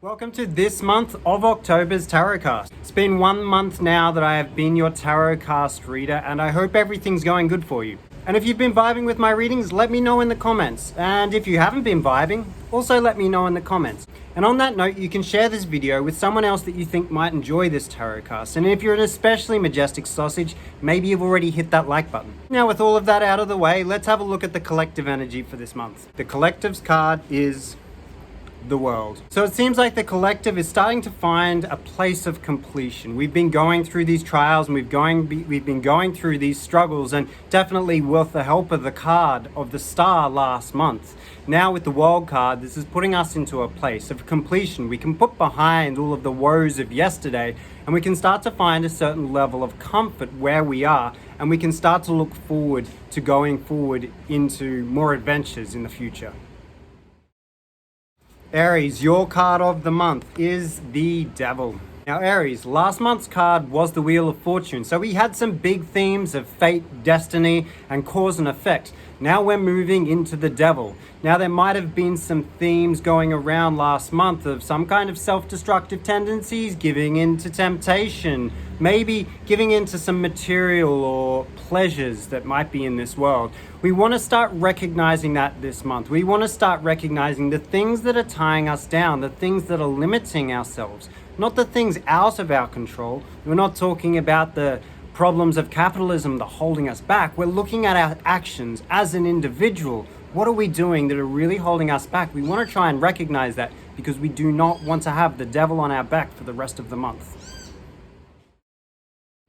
Welcome to this month of October's Tarotcast. It's been 1 month now that I have been your Tarotcast reader, and I hope everything's going good for you. And if you've been vibing with my readings, let me know in the comments. And if you haven't been vibing, also let me know in the comments. And on that note, you can share this video with someone else that you think might enjoy this Tarotcast. And if you're an especially majestic sausage, maybe you've already hit that like button. Now with all of that out of the way, let's have a look at the collective energy for this month. The collective's card is the world. So it seems like the collective is starting to find a place of completion. We've been going through these trials and we've been going through these struggles, and definitely with the help of the card of the star last month. Now with the world card, this is putting us into a place of completion. We can put behind all of the woes of yesterday and we can start to find a certain level of comfort where we are, and we can start to look forward to going forward into more adventures in the future. Aries, your card of the month is the Devil. Now Aries, last month's card was the Wheel of Fortune. So we had some big themes of fate, destiny, and cause and effect. Now we're moving into the Devil. Now there might have been some themes going around last month of some kind of self-destructive tendencies, giving in to temptation, maybe giving into some material or pleasures that might be in this world. We want to start recognizing that this month. We want to start recognizing the things that are tying us down, the things that are limiting ourselves, not the things out of our control. We're not talking about the problems of capitalism that are holding us back. We're looking at our actions as an individual. What are we doing that are really holding us back? We want to try and recognize that, because we do not want to have the devil on our back for the rest of the month.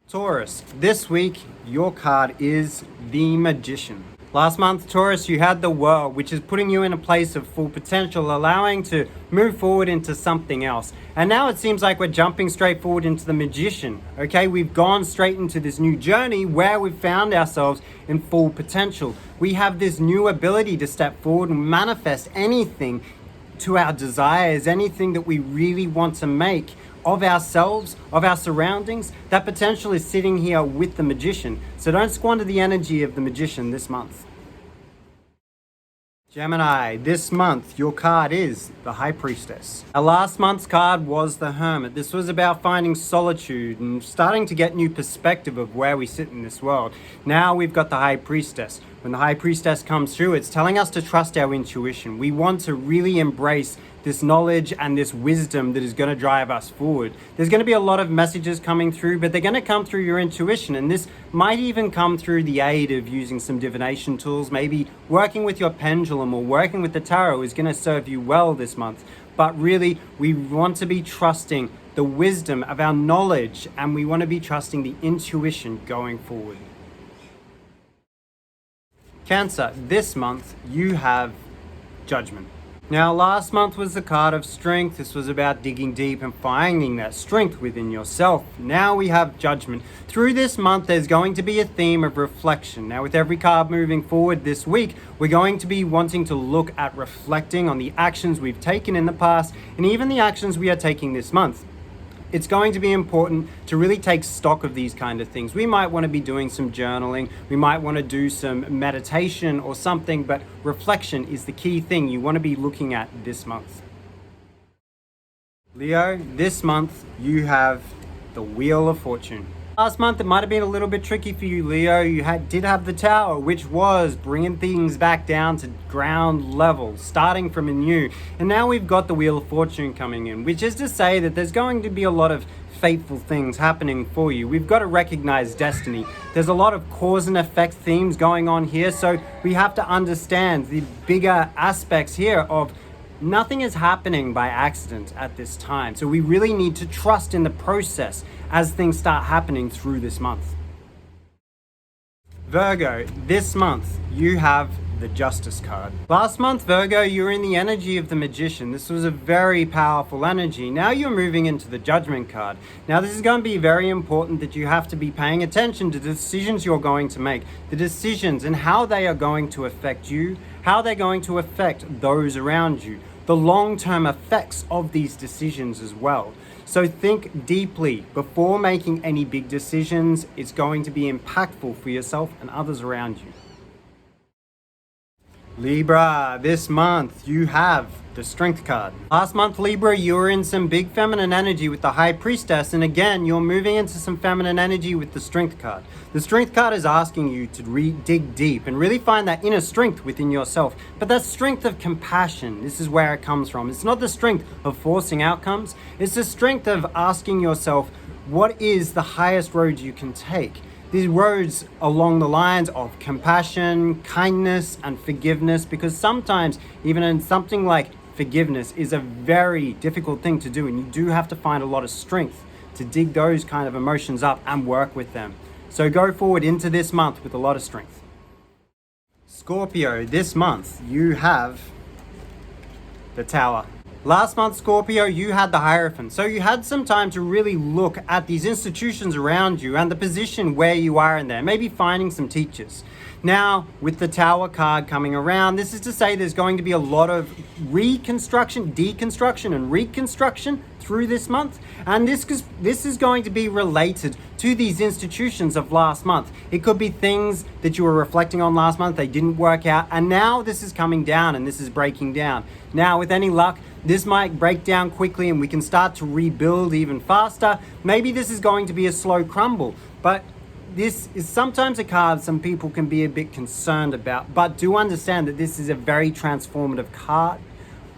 Taurus, this week your card is the Magician. Last month, Taurus, you had the World, which is putting you in a place of full potential, allowing to move forward into something else. And now it seems like we're jumping straight forward into the Magician. Okay, we've gone straight into this new journey where we've found ourselves in full potential. We have this new ability to step forward and manifest anything to our desires, anything that we really want to make of ourselves, of our surroundings. That potential is sitting here with the Magician. So don't squander the energy of the Magician this month. Gemini, this month your card is the High Priestess. Our last month's card was the Hermit. This was about finding solitude and starting to get new perspective of where we sit in this world. Now we've got the High Priestess. When the High Priestess comes through, it's telling us to trust our intuition. We want to really embrace this knowledge and this wisdom that is going to drive us forward. There's going to be a lot of messages coming through, but they're going to come through your intuition, and this might even come through the aid of using some divination tools. Maybe working with your pendulum or working with the tarot is going to serve you well this month. But really, we want to be trusting the wisdom of our knowledge, and we want to be trusting the intuition going forward. Cancer, this month you have Judgment. Now last month was the card of Strength. This was about digging deep and finding that strength within yourself. Now we have Judgment. Through this month there's going to be a theme of reflection. Now with every card moving forward this week, we're going to be wanting to look at reflecting on the actions we've taken in the past and even the actions we are taking this month. It's going to be important to really take stock of these kind of things. We might want to be doing some journaling, we might want to do some meditation or something, but reflection is the key thing you want to be looking at this month. Leo, this month you have the Wheel of Fortune. Last month it might have been a little bit tricky for you, Leo. You did have the Tower, which was bringing things back down to ground level, starting from anew. And now we've got the Wheel of Fortune coming in, which is to say that there's going to be a lot of fateful things happening for you. We've got to recognize destiny. There's a lot of cause and effect themes going on here, so we have to understand the bigger aspects here of nothing is happening by accident at this time. So we really need to trust in the process as things start happening through this month. Virgo, this month you have the Justice card. Last month, Virgo, you were in the energy of the Magician. This was a very powerful energy. Now you're moving into the Judgment card. Now this is going to be very important that you have to be paying attention to the decisions you're going to make, the decisions and how they are going to affect you, how they're going to affect those around you, the long-term effects of these decisions as well. So think deeply before making any big decisions. It's going to be impactful for yourself and others around you. Libra, this month you have the Strength card. Last month, Libra, you were in some big feminine energy with the High Priestess, and again, you're moving into some feminine energy with the Strength card. The Strength card is asking you to dig deep and really find that inner strength within yourself, but that strength of compassion, this is where it comes from. It's not the strength of forcing outcomes, it's the strength of asking yourself, what is the highest road you can take? These roads along the lines of compassion, kindness, and forgiveness, because sometimes even in something like forgiveness is a very difficult thing to do, and you do have to find a lot of strength to dig those kind of emotions up and work with them. So go forward into this month with a lot of strength. Scorpio, this month you have the Tower. Last month, Scorpio, you had the Hierophant. So you had some time to really look at these institutions around you and the position where you are in there, maybe finding some teachers. Now, with the Tower card coming around, this is to say there's going to be a lot of reconstruction, deconstruction, and reconstruction through this month. And this is going to be related to these institutions of last month. It could be things that you were reflecting on last month, they didn't work out, and now this is coming down and this is breaking down. Now, with any luck, this might break down quickly and we can start to rebuild even faster. Maybe this is going to be a slow crumble, but this is sometimes a card some people can be a bit concerned about, but do understand that this is a very transformative card.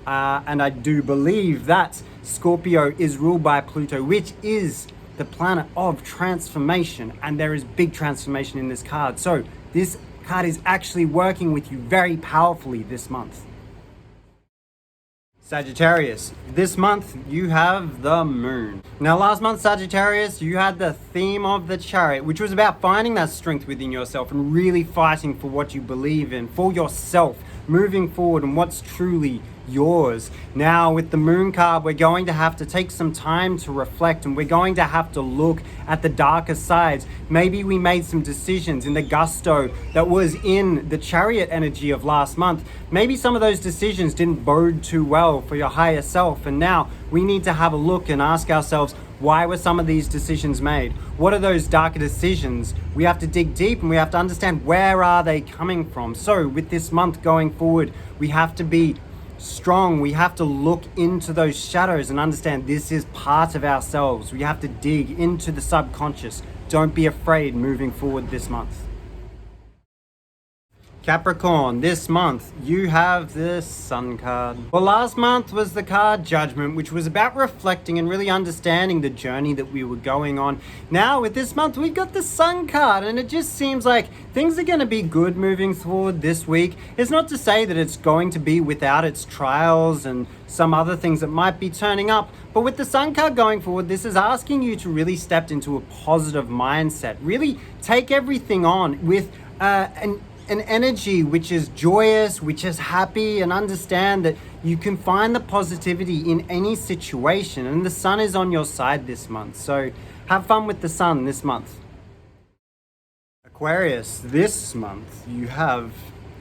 And I do believe that Scorpio is ruled by Pluto, which is the planet of transformation, and there is big transformation in this card. So this card is actually working with you very powerfully this month. Sagittarius, this month you have the Moon. Now last month, Sagittarius, you had the theme of the Chariot, which was about finding that strength within yourself and really fighting for what you believe in, for yourself, moving forward and what's truly yours. Now with the Moon card, we're going to have to take some time to reflect, and we're going to have to look at the darker sides. Maybe we made some decisions in the gusto that was in the Chariot energy of last month. Maybe some of those decisions didn't bode too well for your higher self, and now we need to have a look and ask ourselves, why were some of these decisions made? What are those darker decisions? We have to dig deep and we have to understand, where are they coming from? So with this month going forward, we have to be strong. We have to look into those shadows and understand this is part of ourselves. We have to dig into the subconscious. Don't be afraid moving forward this month. Capricorn, this month you have the Sun card. Well, last month was the card Judgment, which was about reflecting and really understanding the journey that we were going on. Now with this month we've got the Sun card, and it just seems like things are going to be good moving forward this week. It's not to say that it's going to be without its trials and some other things that might be turning up, but with the Sun card going forward, this is asking you to really step into a positive mindset, really take everything on with an energy which is joyous, which is happy, and understand that you can find the positivity in any situation, and the Sun is on your side this month. So have fun with the Sun this month. Aquarius, this month you have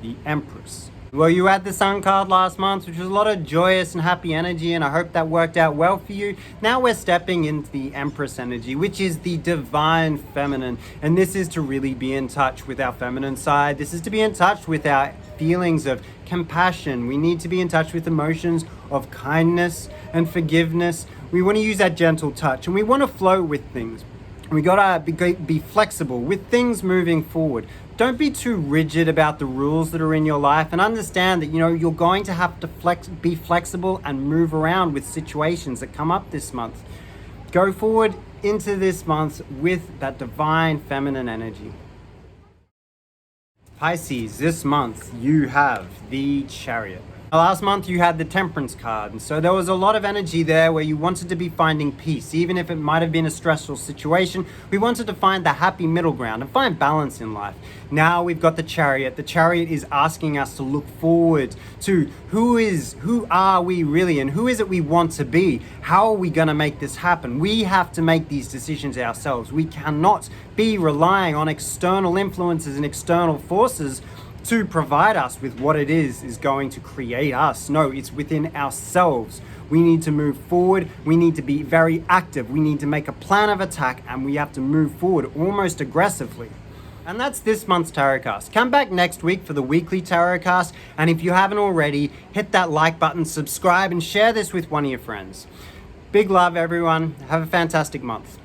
the Empress. Well, you had the Sun card last month, which was a lot of joyous and happy energy, and I hope that worked out well for you. Now we're stepping into the Empress energy, which is the divine feminine, and this is to really be in touch with our feminine side. This is to be in touch with our feelings of compassion. We need to be in touch with emotions of kindness and forgiveness. We want to use that gentle touch, and we want to flow with things. We gotta be flexible with things moving forward. Don't be too rigid about the rules that are in your life, and understand that you're going to have to be flexible and move around with situations that come up this month. Go forward into this month with that divine feminine energy. Pisces, this month you have the Chariot. Last month you had the Temperance card, and so there was a lot of energy there where you wanted to be finding peace. Even if it might have been a stressful situation, we wanted to find the happy middle ground and find balance in life. Now we've got the Chariot. The Chariot is asking us to look forward to who are we really, and who is it we want to be? How are we going to make this happen? We have to make these decisions ourselves. We cannot be relying on external influences and external forces to provide us with what it is going to create us. No, it's within ourselves. We need to move forward. We need to be very active. We need to make a plan of attack, and we have to move forward almost aggressively. And that's this month's Tarotcast. Come back next week for the weekly Tarotcast, and if you haven't already, hit that like button, subscribe, and share this with one of your friends. Big love, everyone. Have a fantastic month.